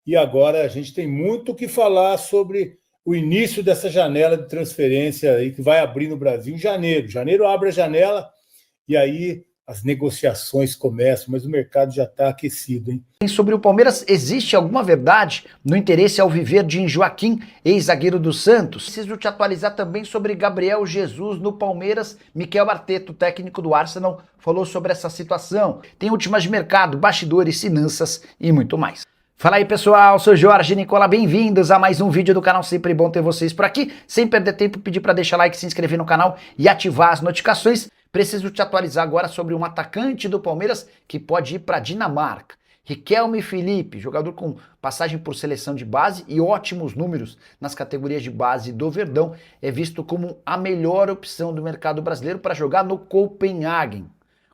e agora a gente tem muito o que falar sobre o início dessa janela de transferência aí que vai abrir no Brasil em janeiro. Janeiro abre a janela e aí as negociações começam, mas o mercado já está aquecido, hein? Sobre o Palmeiras, existe alguma verdade no interesse alviverde em Joaquim, ex-zagueiro do Santos? Preciso te atualizar também sobre Gabriel Jesus no Palmeiras. Miquel Arteta, técnico do Arsenal, falou sobre essa situação. Tem últimas de mercado, bastidores, finanças e muito mais. Fala aí pessoal, sou Jorge Nicola, bem-vindos a mais um vídeo do canal, sempre bom ter vocês por aqui. Sem perder tempo, pedir para deixar like, se inscrever no canal e ativar as notificações. Preciso te atualizar agora sobre um atacante do Palmeiras que pode ir para a Dinamarca. Riquelme Felipe, jogador com passagem por seleção de base e ótimos números nas categorias de base do Verdão, é visto como a melhor opção do mercado brasileiro para jogar no Copenhagen.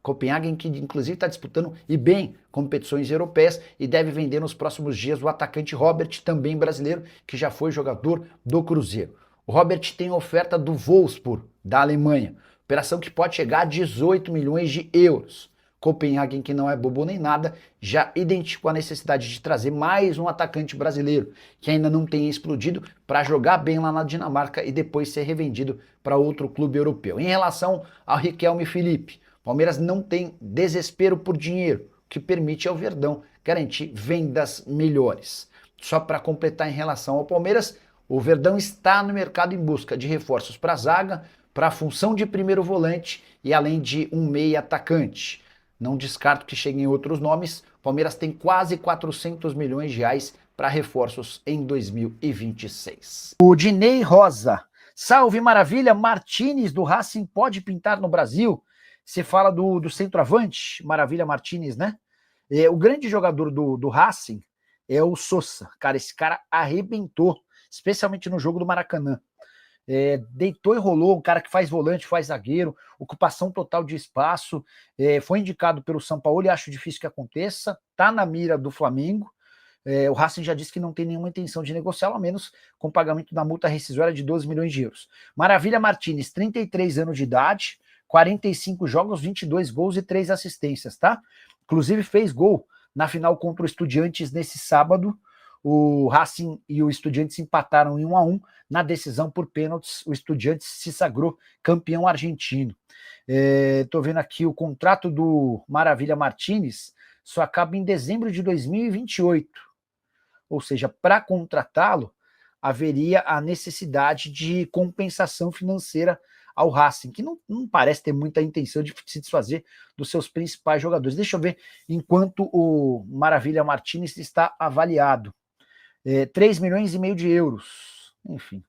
Copenhagen que inclusive está disputando e bem competições europeias e deve vender nos próximos dias o atacante Robert, também brasileiro, que já foi jogador do Cruzeiro. O Robert tem oferta do Wolfsburg, da Alemanha, operação que pode chegar a 18 milhões de euros. Copenhagen, que não é bobo nem nada, já identificou a necessidade de trazer mais um atacante brasileiro, que ainda não tenha explodido, para jogar bem lá na Dinamarca e depois ser revendido para outro clube europeu. Em relação ao Riquelme Felipe, Palmeiras não tem desespero por dinheiro, o que permite ao Verdão garantir vendas melhores. Só para completar em relação ao Palmeiras, o Verdão está no mercado em busca de reforços para a zaga, para a função de primeiro volante e além de um meia atacante. Não descarto que cheguem outros nomes. O Palmeiras tem quase 400 milhões de reais para reforços em 2026. O Dinei Rosa. Salve maravilha, Martínez do Racing pode pintar no Brasil? Você fala do centroavante, Maravilha Martínez, né? O grande jogador do Racing é o Sosa. Cara, esse cara arrebentou, especialmente no jogo do Maracanã. Deitou e rolou, um cara que faz volante, faz zagueiro, ocupação total de espaço, foi indicado pelo São Paulo e acho difícil que aconteça, tá na mira do Flamengo, o Racing já disse que não tem nenhuma intenção de negociá-lo, ao menos com pagamento da multa rescisória de 12 milhões de euros. Maravilha Martínez, 33 anos de idade, 45 jogos, 22 gols e 3 assistências, tá? Inclusive fez gol na final contra o Estudiantes nesse sábado. O Racing e o Estudiantes empataram em 1-1. Na decisão por pênaltis, o Estudiantes se sagrou campeão argentino. Estou vendo aqui o contrato do Maravilha Martínez só acaba em dezembro de 2028. Ou seja, para contratá-lo, haveria a necessidade de compensação financeira ao Racing, que não parece ter muita intenção de se desfazer dos seus principais jogadores. Deixa eu ver enquanto o Maravilha Martínez está avaliado. 3 milhões e meio de euros. Enfim,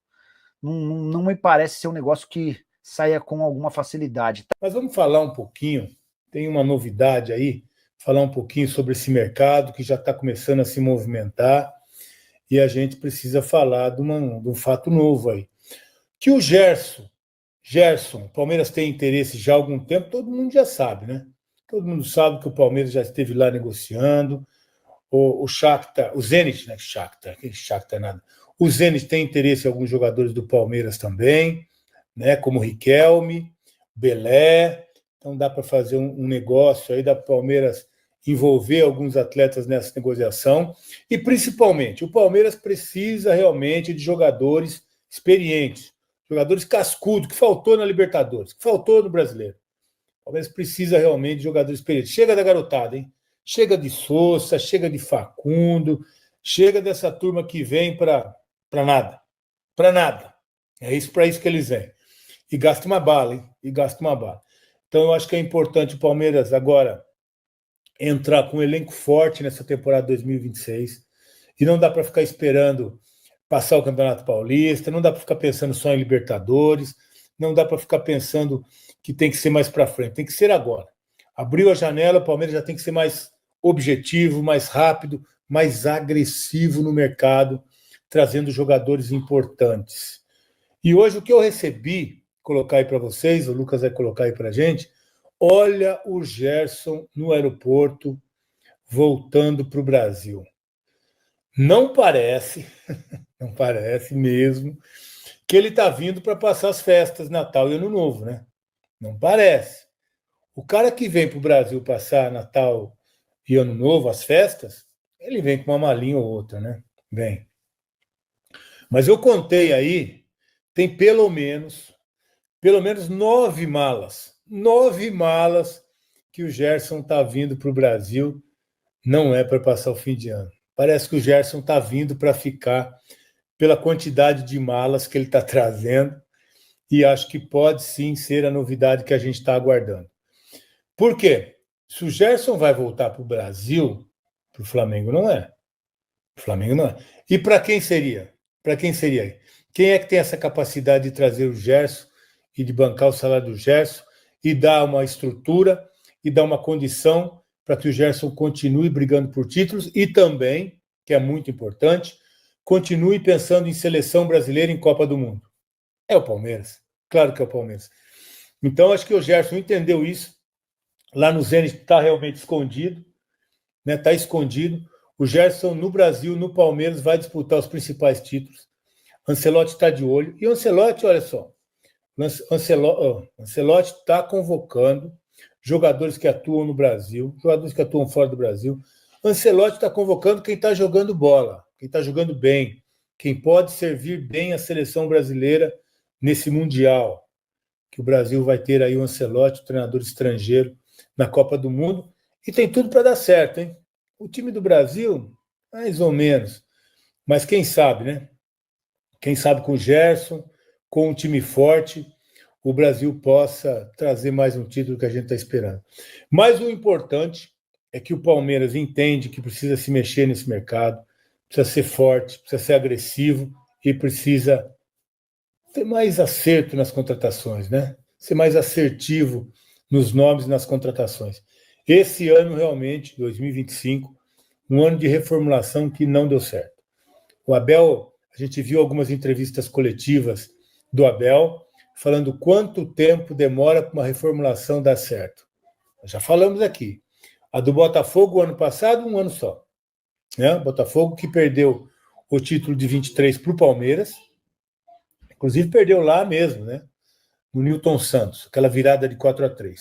não me parece ser um negócio que saia com alguma facilidade. Mas vamos falar um pouquinho, tem uma novidade aí, falar um pouquinho sobre esse mercado que já está começando a se movimentar e a gente precisa falar de um fato novo aí. Que o Gerson, o Palmeiras tem interesse já há algum tempo, todo mundo já sabe, né? Todo mundo sabe que o Palmeiras já esteve lá negociando, o Shakhtar, o Zenit, né? Shakhtar nada. O Zenit tem interesse em alguns jogadores do Palmeiras também, né? Como Riquelme, Belé. Então dá para fazer um negócio aí, dá para o Palmeiras envolver alguns atletas nessa negociação. E principalmente, o Palmeiras precisa realmente de jogadores experientes, jogadores cascudos, que faltou na Libertadores, que faltou no Brasileiro. O Palmeiras precisa realmente de jogadores experientes. Chega da garotada, hein? Chega de Sousa, chega de Facundo, chega dessa turma que vem para nada. Para nada. É isso, para isso que eles vêm. E gasta uma bala, hein? Então eu acho que é importante o Palmeiras agora entrar com um elenco forte nessa temporada 2026. E não dá para ficar esperando passar o Campeonato Paulista, não dá para ficar pensando só em Libertadores, não dá para ficar pensando que tem que ser mais para frente, tem que ser agora. Abriu a janela, o Palmeiras já tem que ser mais objetivo, mais rápido, mais agressivo no mercado, trazendo jogadores importantes. E hoje o que eu recebi, colocar aí para vocês, o Lucas vai colocar aí para a gente, olha o Gerson no aeroporto, voltando para o Brasil. Não parece mesmo, que ele está vindo para passar as festas, Natal e Ano Novo, né? Não parece. O cara que vem para o Brasil passar Natal e Ano Novo, as festas, Ele vem com uma malinha ou outra, né? Vem. Mas eu contei aí, tem pelo menos 9 malas que o Gerson está vindo para o Brasil. Não é para passar o fim de ano. Parece que o Gerson está vindo para ficar pela quantidade de malas que ele está trazendo, e acho que pode sim ser a novidade que a gente está aguardando. Por quê? Se o Gerson vai voltar para o Brasil, para o Flamengo não é. O Flamengo não é. E para quem seria? Para quem seria? Quem é que tem essa capacidade de trazer o Gerson e de bancar o salário do Gerson e dar uma estrutura e dar uma condição para que o Gerson continue brigando por títulos e também, que é muito importante, continue pensando em seleção brasileira em Copa do Mundo? É o Palmeiras. Claro que é o Palmeiras. Então, acho que o Gerson entendeu isso. Lá no Zenit está realmente escondido, né? Está escondido. O Gerson, no Brasil, no Palmeiras, vai disputar os principais títulos. Ancelotti está de olho. E o Ancelotti, olha só, Ancelotti está convocando jogadores que atuam no Brasil, jogadores que atuam fora do Brasil. Ancelotti está convocando quem está jogando bola, quem está jogando bem, quem pode servir bem a seleção brasileira nesse Mundial, que o Brasil vai ter aí o Ancelotti, o treinador estrangeiro, na Copa do Mundo, e tem tudo para dar certo, hein? O time do Brasil, mais ou menos, mas quem sabe, né? Quem sabe com o Gerson, com um time forte, o Brasil possa trazer mais um título que a gente está esperando. Mas o importante é que o Palmeiras entende que precisa se mexer nesse mercado, precisa ser forte, precisa ser agressivo e precisa ter mais acerto nas contratações, né? Ser mais assertivo nos nomes e nas contratações. Esse ano, realmente, 2025, um ano de reformulação que não deu certo. O Abel, a gente viu algumas entrevistas coletivas do Abel, falando quanto tempo demora para uma reformulação dar certo. Já falamos aqui. A do Botafogo, ano passado, um ano só. Né? O Botafogo que perdeu o título de 23 para o Palmeiras, inclusive perdeu lá mesmo, né? No Newton Santos, aquela virada de 4-3.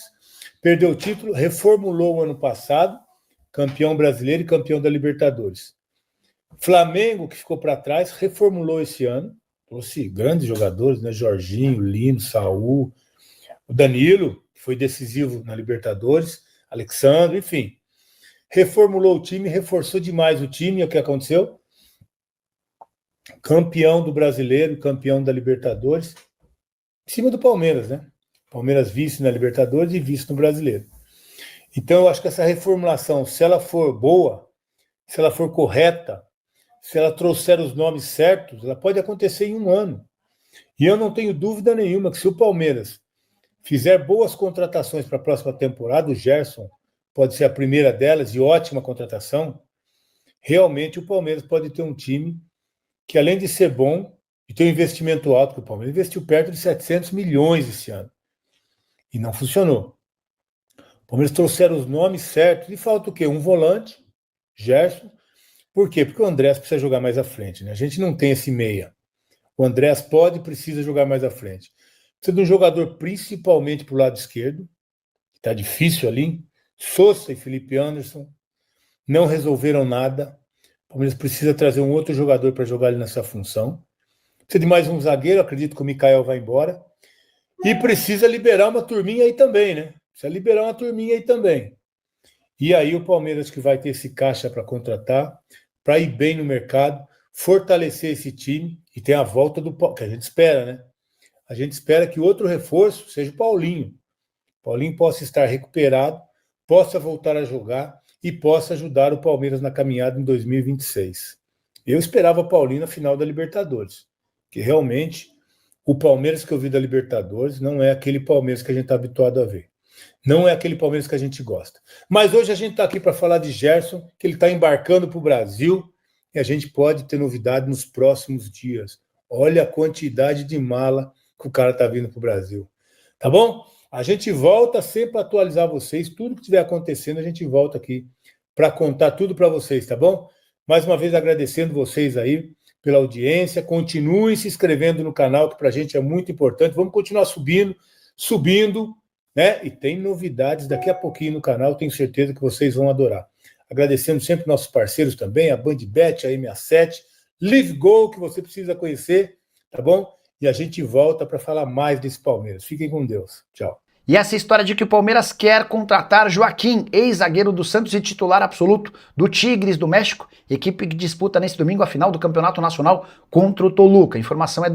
Perdeu o título, reformulou o ano passado, campeão brasileiro e campeão da Libertadores. Flamengo, que ficou para trás, reformulou esse ano, trouxe grandes jogadores, né? Jorginho, Lino, Saul, o Danilo, que foi decisivo na Libertadores, Alexandre, enfim. Reformulou o time, reforçou demais o time, e o que aconteceu? Campeão do Brasileiro, campeão da Libertadores, em cima do Palmeiras, né? Palmeiras vice na Libertadores e vice no Brasileiro. Então, eu acho que essa reformulação, se ela for boa, se ela for correta, se ela trouxer os nomes certos, ela pode acontecer em um ano. E eu não tenho dúvida nenhuma que se o Palmeiras fizer boas contratações para a próxima temporada, o Gerson pode ser a primeira delas e ótima contratação, realmente o Palmeiras pode ter um time que, além de ser bom e ter um investimento alto, que o Palmeiras investiu perto de 700 milhões esse ano. E não funcionou. O Palmeiras trouxeram os nomes certos e falta o quê? Um volante, Gerson. Por quê? Porque o Andrés precisa jogar mais à frente, né? A gente não tem esse meia. O Andrés pode e precisa jogar mais à frente. Precisa de um jogador principalmente para o lado esquerdo, que está difícil ali. Sousa e Felipe Anderson não resolveram nada. O Palmeiras precisa trazer um outro jogador para jogar ali nessa função. Precisa de mais um zagueiro, acredito que o Mikael vai embora. E precisa liberar uma turminha aí também, né? Precisa liberar uma turminha aí também. E aí o Palmeiras que vai ter esse caixa para contratar, para ir bem no mercado, fortalecer esse time e ter a volta do que a gente espera, né? A gente espera que outro reforço seja o Paulinho. O Paulinho possa estar recuperado, possa voltar a jogar e possa ajudar o Palmeiras na caminhada em 2026. Eu esperava o Paulinho na final da Libertadores, que realmente o Palmeiras que eu vi da Libertadores não é aquele Palmeiras que a gente está habituado a ver. Não é aquele Palmeiras que a gente gosta. Mas hoje a gente está aqui para falar de Gerson, que ele está embarcando para o Brasil e a gente pode ter novidade nos próximos dias. Olha a quantidade de mala que o cara está vindo para o Brasil. Tá bom? A gente volta sempre a atualizar vocês. Tudo que estiver acontecendo, a gente volta aqui para contar tudo para vocês, tá bom? Mais uma vez agradecendo vocês aí pela audiência. Continuem se inscrevendo no canal, que para a gente é muito importante. Vamos continuar subindo, né? E tem novidades daqui a pouquinho no canal, tenho certeza que vocês vão adorar. agradecendo sempre nossos parceiros também, a BandBet, a M67, Live Go, que você precisa conhecer, tá bom? E a gente volta para falar mais desse Palmeiras. Fiquem com Deus. Tchau. E essa história de que o Palmeiras quer contratar Joaquim, ex-zagueiro do Santos e titular absoluto do Tigres do México, equipe que disputa nesse domingo a final do Campeonato Nacional contra o Toluca. A informação é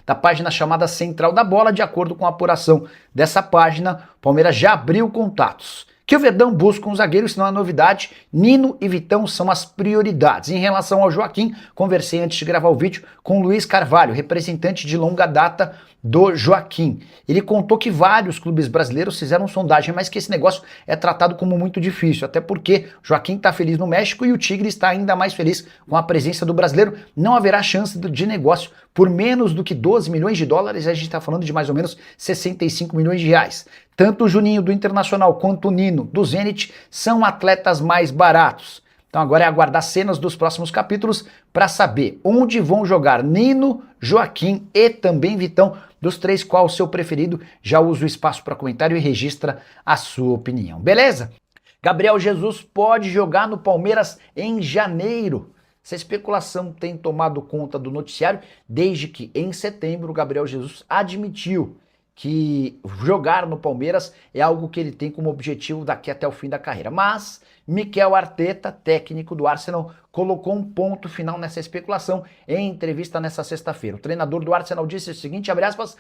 da página chamada Central da Bola. De acordo com a apuração dessa página, o Palmeiras já abriu contatos. Que o Verdão busca um zagueiro, isso não é novidade. Nino e Vitão são as prioridades. Em relação ao Joaquim, conversei antes de gravar o vídeo com o Luiz Carvalho, representante de longa data do Joaquim. Ele contou que vários clubes brasileiros fizeram sondagem, mas que esse negócio é tratado como muito difícil, até porque o Joaquim está feliz no México e o Tigre está ainda mais feliz com a presença do brasileiro. Não haverá chance de negócio por menos do que 12 milhões de dólares, a gente está falando de mais ou menos 65 milhões de reais. Tanto o Juninho do Internacional quanto o Nino do Zenit são atletas mais baratos. Então agora é aguardar cenas dos próximos capítulos para saber onde vão jogar Nino, Joaquim e também Vitão. Dos três, qual o seu preferido? Já usa o espaço para comentário e registra a sua opinião. Beleza? Gabriel Jesus pode jogar no Palmeiras em janeiro. Essa especulação tem tomado conta do noticiário desde que, em setembro, o Gabriel Jesus admitiu que jogar no Palmeiras é algo que ele tem como objetivo daqui até o fim da carreira. Mas Mikel Arteta, técnico do Arsenal, colocou um ponto final nessa especulação em entrevista nessa sexta-feira. O treinador do Arsenal disse o seguinte, abre aspas,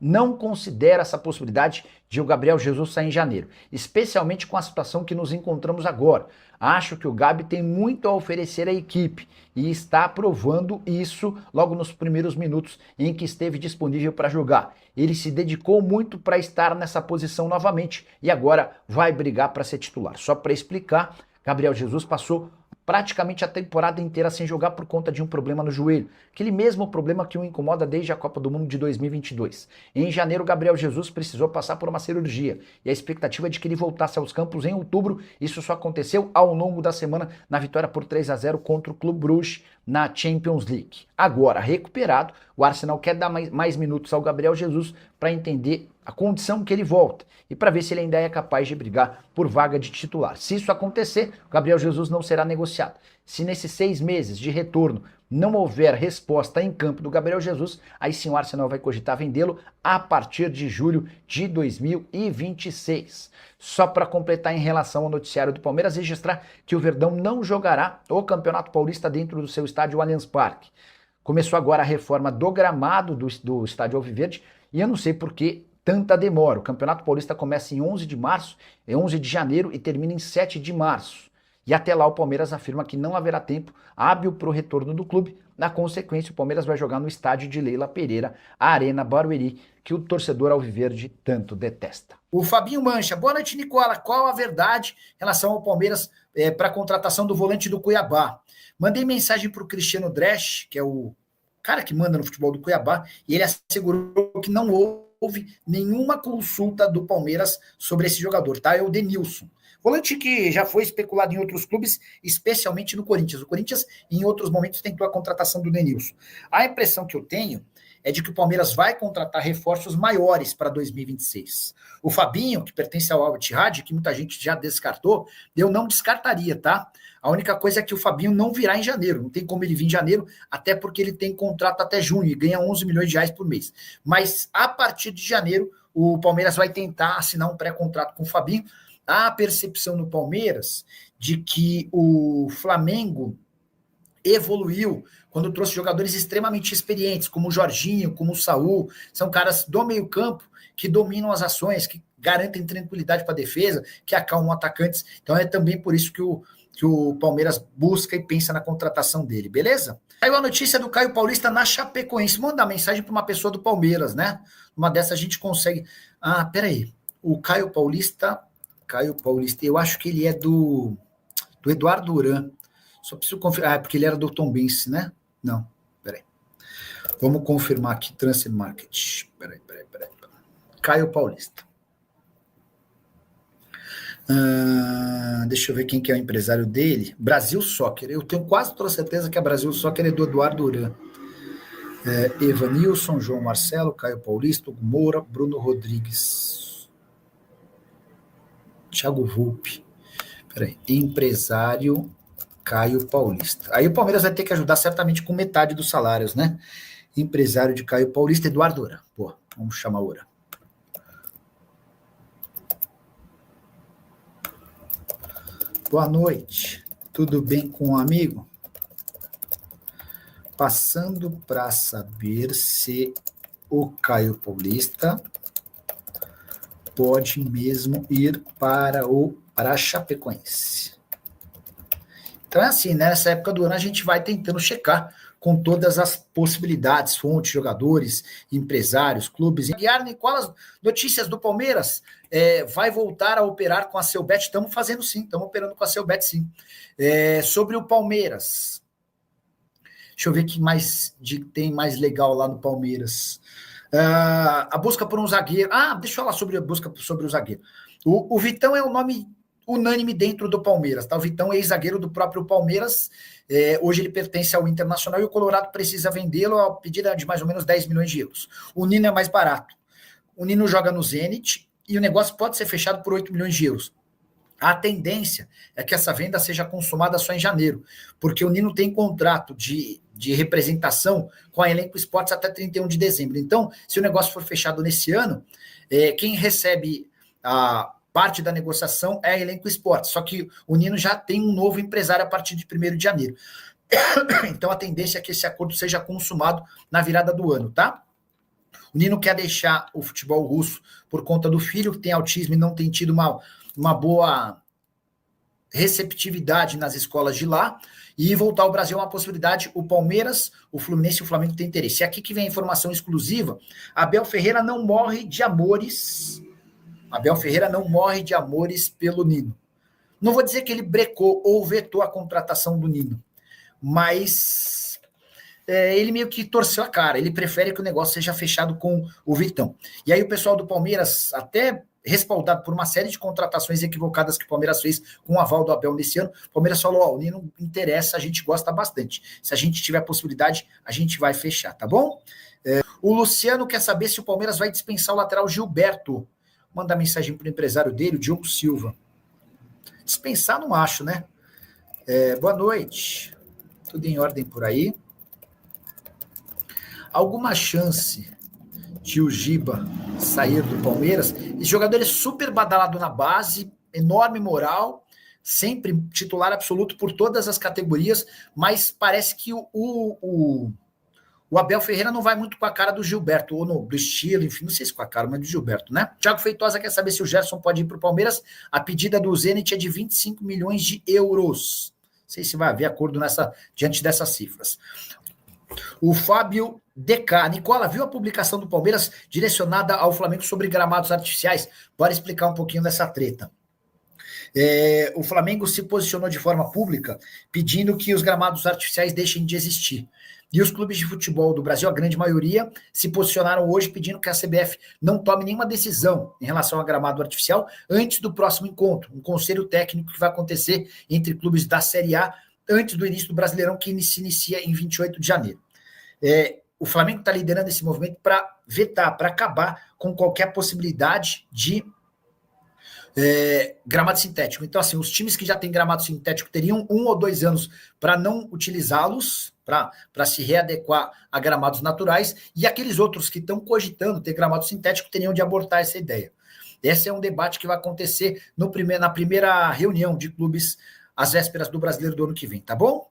não considera essa possibilidade de o Gabriel Jesus sair em janeiro, especialmente com a situação que nos encontramos agora. Acho que o Gabi tem muito a oferecer à equipe e está provando isso logo nos primeiros minutos em que esteve disponível para jogar. Ele se dedicou muito para estar nessa posição novamente e agora vai brigar para ser titular. Só para explicar, Gabriel Jesus passou praticamente a temporada inteira sem jogar por conta de um problema no joelho, aquele mesmo problema que o incomoda desde a Copa do Mundo de 2022. Em janeiro, Gabriel Jesus precisou passar por uma cirurgia e a expectativa é de que ele voltasse aos campos em outubro. Isso só aconteceu ao longo da semana na vitória por 3-0 contra o Clube Brugge na Champions League. Agora, recuperado, o Arsenal quer dar mais minutos ao Gabriel Jesus para entender a condição que ele volta e para ver se ele ainda é capaz de brigar por vaga de titular. Se isso acontecer, o Gabriel Jesus não será negociado. Se nesses 6 meses de retorno não houver resposta em campo do Gabriel Jesus, aí sim o Arsenal vai cogitar vendê-lo a partir de julho de 2026. Só para completar em relação ao noticiário do Palmeiras, registrar que o Verdão não jogará o Campeonato Paulista dentro do seu estádio Allianz Parque. Começou agora a reforma do gramado do estádio Alviverde e eu não sei por que tanta demora. O Campeonato Paulista começa em 11 de março, 11 de janeiro e termina em 7 de março. E até lá o Palmeiras afirma que não haverá tempo hábil para o retorno do clube. Na consequência, o Palmeiras vai jogar no estádio de Leila Pereira, a Arena Barueri, que o torcedor alviverde tanto detesta. O Fabinho Mancha, boa noite, Nicola. Qual a verdade em relação ao Palmeiras para a contratação do volante do Cuiabá? Mandei mensagem para o Cristiano Dresch, que é o cara que manda no futebol do Cuiabá, e ele assegurou que não houve nenhuma consulta do Palmeiras sobre esse jogador, tá? É o Denilson. Volante que já foi especulado em outros clubes, especialmente no Corinthians. O Corinthians, em outros momentos, tentou a contratação do Denilson. A impressão que eu tenho é de que o Palmeiras vai contratar reforços maiores para 2026. O Fabinho, que pertence ao Al-Ittihad, que muita gente já descartou, eu não descartaria, tá? A única coisa é que o Fabinho não virá em janeiro. Não tem como ele vir em janeiro, até porque ele tem contrato até junho e ganha 11 milhões de reais por mês. Mas a partir de janeiro, o Palmeiras vai tentar assinar um pré-contrato com o Fabinho. Há a percepção no Palmeiras de que o Flamengo evoluiu quando trouxe jogadores extremamente experientes, como o Jorginho, como o Saul, são caras do meio campo que dominam as ações, que garantem tranquilidade para a defesa, que acalmam atacantes. Então é também por isso que o Palmeiras busca e pensa na contratação dele, beleza? Saiu a notícia do Caio Paulista na Chapecoense. Manda mensagem para uma pessoa do Palmeiras, né? Uma dessas a gente consegue... Ah, peraí. O Caio Paulista, eu acho que ele é do Eduardo Duran. Só preciso confirmar. Ah, porque ele era do Tombense, né? Não, peraí. Vamos confirmar aqui, Transfer Market. Peraí. Caio Paulista. Deixa eu ver quem que é o empresário dele. Brasil Soccer. Eu tenho quase toda certeza que a Brasil Soccer é do Eduardo Duran. Evanilson, João Marcelo, Caio Paulista, Hugo Moura, Bruno Rodrigues, Thiago Volpe. Peraí, empresário Caio Paulista. Aí o Palmeiras vai ter que ajudar certamente com metade dos salários, né? Empresário de Caio Paulista, Eduardo Ora. Pô, vamos chamar Ora. Boa noite. Tudo bem com um amigo? Passando para saber se o Caio Paulista pode mesmo ir para a Chapecoense. Então é assim, né? Nessa época do ano a gente vai tentando checar com todas as possibilidades, fontes, jogadores, empresários, clubes. Guiar, Nicolas, notícias do Palmeiras, vai voltar a operar com a Selbet. Estamos fazendo sim, estamos operando com a Selbet sim. Sobre o Palmeiras, deixa eu ver o que mais tem mais legal lá no Palmeiras. A busca por um zagueiro. Deixa eu falar sobre a busca sobre o zagueiro. O Vitão é um nome unânime dentro do Palmeiras, tá? O Vitão é ex-zagueiro do próprio Palmeiras, hoje ele pertence ao Internacional e o Colorado precisa vendê-lo a pedida de mais ou menos 10 milhões de euros. O Nino é mais barato. O Nino joga no Zenit e o negócio pode ser fechado por 8 milhões de euros. A tendência é que essa venda seja consumada só em janeiro, porque o Nino tem contrato de representação com a Elenco Esportes até 31 de dezembro. Então, se o negócio for fechado nesse ano, quem recebe a parte da negociação é a Elenco Esportes, só que o Nino já tem um novo empresário a partir de 1º de janeiro. Então a tendência é que esse acordo seja consumado na virada do ano, tá? O Nino quer deixar o futebol russo por conta do filho, que tem autismo e não tem tido uma boa receptividade nas escolas de lá, e voltar ao Brasil é uma possibilidade. O Palmeiras, o Fluminense e o Flamengo têm interesse. E aqui que vem a informação exclusiva: Abel Ferreira não morre de amores. Abel Ferreira não morre de amores pelo Nino. Não vou dizer que ele brecou ou vetou a contratação do Nino, mas ele meio que torceu a cara. Ele prefere que o negócio seja fechado com o Vitão. E aí o pessoal do Palmeiras, até respaldado por uma série de contratações equivocadas que o Palmeiras fez com o aval do Abel nesse ano, o Palmeiras falou: o Nino interessa, a gente gosta bastante. Se a gente tiver a possibilidade, a gente vai fechar, tá bom? O Luciano quer saber se o Palmeiras vai dispensar o lateral Gilberto. Mandar mensagem para o empresário dele, o Diogo Silva. Dispensar não acho, né? Boa noite. Tudo em ordem por aí? Alguma chance de o Giba sair do Palmeiras? Esse jogador é super badalado na base, enorme moral, sempre titular absoluto por todas as categorias, mas parece que o Abel Ferreira não vai muito com a cara do Gilberto, ou do estilo, enfim, não sei se com a cara, mas do Gilberto, né? Thiago Feitosa quer saber se o Gerson pode ir para o Palmeiras. A pedida do Zenit é de 25 milhões de euros. Não sei se vai haver acordo diante dessas cifras. O Fábio DK. Nicola, viu a publicação do Palmeiras direcionada ao Flamengo sobre gramados artificiais? Bora explicar um pouquinho dessa treta. O Flamengo se posicionou de forma pública pedindo que os gramados artificiais deixem de existir. E os clubes de futebol do Brasil, a grande maioria, se posicionaram hoje pedindo que a CBF não tome nenhuma decisão em relação ao gramado artificial antes do próximo encontro, um conselho técnico que vai acontecer entre clubes da Série A antes do início do Brasileirão, que se inicia em 28 de janeiro. O Flamengo está liderando esse movimento para vetar, para acabar com qualquer possibilidade de gramado sintético. Então, assim, os times que já têm gramado sintético teriam 1 ou 2 anos para não utilizá-los, para se readequar a gramados naturais, e aqueles outros que estão cogitando ter gramado sintético teriam de abortar essa ideia. Esse é um debate que vai acontecer na primeira reunião de clubes às vésperas do Brasileiro do ano que vem, tá bom?